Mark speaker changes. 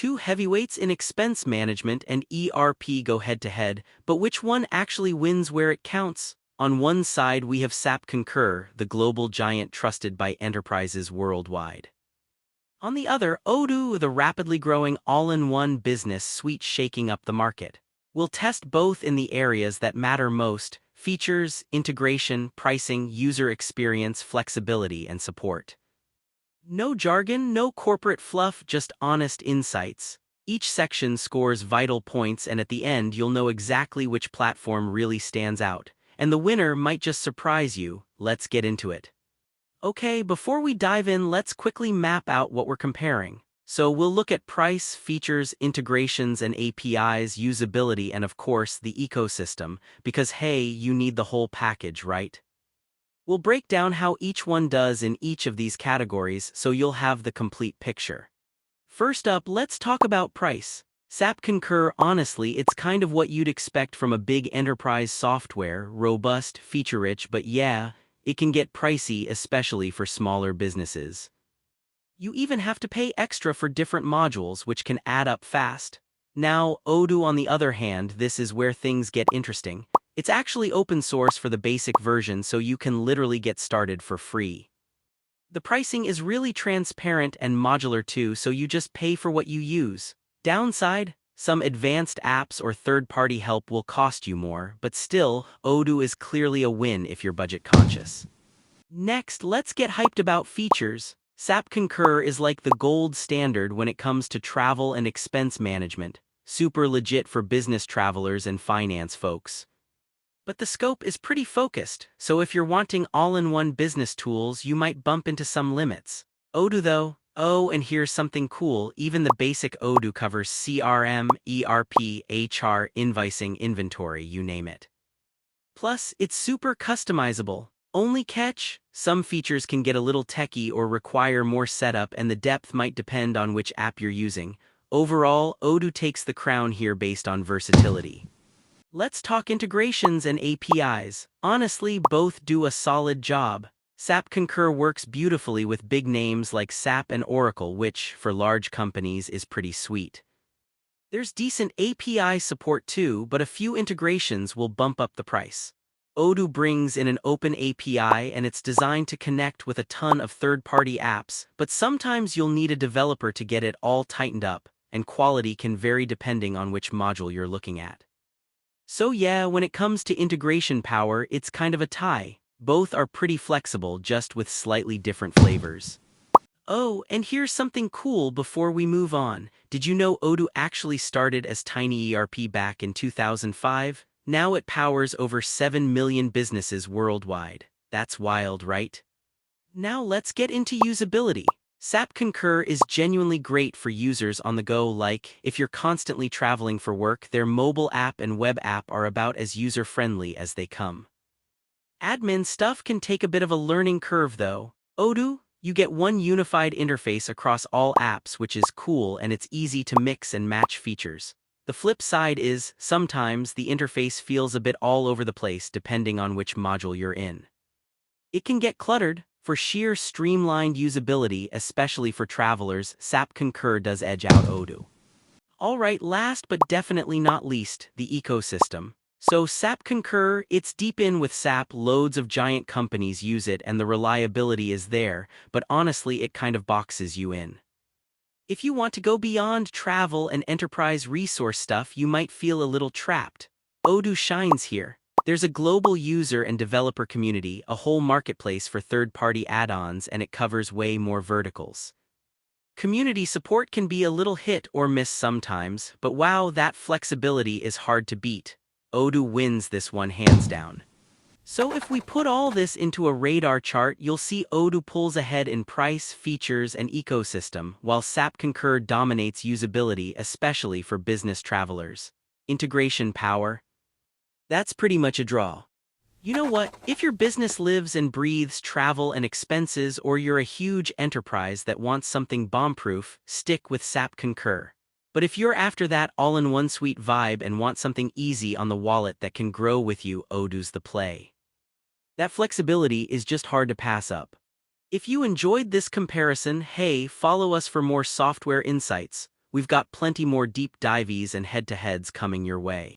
Speaker 1: Two heavyweights in expense management and ERP go head-to-head, but which one actually wins where it counts? On one side we have SAP Concur, the global giant trusted by enterprises worldwide. On the other, Odoo, the rapidly growing all-in-one business suite shaking up the market. We'll test both in the areas that matter most: features, integration, pricing, user experience, flexibility, and support. No jargon, no corporate fluff, just honest insights. Each section scores vital points, and at the end you'll know exactly which platform really stands out. And the winner might just surprise you. Let's get into it. Okay, before we dive in, let's quickly map out what we're comparing. So we'll look at price, features, integrations and APIs, usability, and of course the ecosystem, because hey, you need the whole package, right? We'll break down how each one does in each of these categories so you'll have the complete picture. First up, let's talk about price. SAP Concur, honestly, it's kind of what you'd expect from a big enterprise software, robust, feature-rich, but yeah, it can get pricey, especially for smaller businesses. You even have to pay extra for different modules, which can add up fast. Now, Odoo, on the other hand, this is where things get interesting. It's actually open source for the basic version, so you can literally get started for free. The pricing is really transparent and modular too, so you just pay for what you use. Downside: some advanced apps or third-party help will cost you more, but still, Odoo is clearly a win if you're budget conscious. Next, let's get hyped about features. SAP Concur is like the gold standard when it comes to travel and expense management. Super legit for business travelers and finance folks. But the scope is pretty focused, so if you're wanting all-in-one business tools, you might bump into some limits. Odoo though, oh, and here's something cool, even the basic Odoo covers CRM, ERP, HR, invoicing, inventory, you name it. Plus, it's super customizable. Only catch: some features can get a little techy or require more setup, and the depth might depend on which app you're using. Overall, Odoo takes the crown here based on versatility. Let's talk integrations and APIs. Honestly, both do a solid job. SAP Concur works beautifully with big names like SAP and Oracle, which, for large companies, is pretty sweet. There's decent API support too, but a few integrations will bump up the price. Odoo brings in an open API and it's designed to connect with a ton of third-party apps, but sometimes you'll need a developer to get it all tightened up, and quality can vary depending on which module you're looking at. So yeah, when it comes to integration power, it's kind of a tie. Both are pretty flexible, just with slightly different flavors. Oh, and here's something cool before we move on. Did you know Odoo actually started as Tiny ERP back in 2005? Now it powers over 7 million businesses worldwide. That's wild, right? Now let's get into usability. SAP Concur is genuinely great for users on the go, like, if you're constantly traveling for work, their mobile app and web app are about as user-friendly as they come. Admin stuff can take a bit of a learning curve though. Odoo, you get one unified interface across all apps, which is cool, and it's easy to mix and match features. The flip side is, sometimes the interface feels a bit all over the place depending on which module you're in. It can get cluttered. For sheer streamlined usability, especially for travelers, SAP Concur does edge out Odoo. Alright, last but definitely not least, the ecosystem. So SAP Concur, it's deep in with SAP, loads of giant companies use it and the reliability is there, but honestly it kind of boxes you in. If you want to go beyond travel and enterprise resource stuff, you might feel a little trapped. Odoo shines here. There's a global user and developer community, a whole marketplace for third-party add-ons, and it covers way more verticals. Community support can be a little hit or miss sometimes, but wow, that flexibility is hard to beat. Odoo wins this one hands down. So if we put all this into a radar chart, you'll see Odoo pulls ahead in price, features, and ecosystem, while SAP Concur dominates usability, especially for business travelers. Integration power? That's pretty much a draw. You know what? If your business lives and breathes travel and expenses, or you're a huge enterprise that wants something bomb-proof, stick with SAP Concur. But if you're after that all-in-one suite vibe and want something easy on the wallet that can grow with you, Odoo's the play. That flexibility is just hard to pass up. If you enjoyed this comparison, hey, follow us for more software insights. we've got plenty more deep dives and head-to-heads coming your way.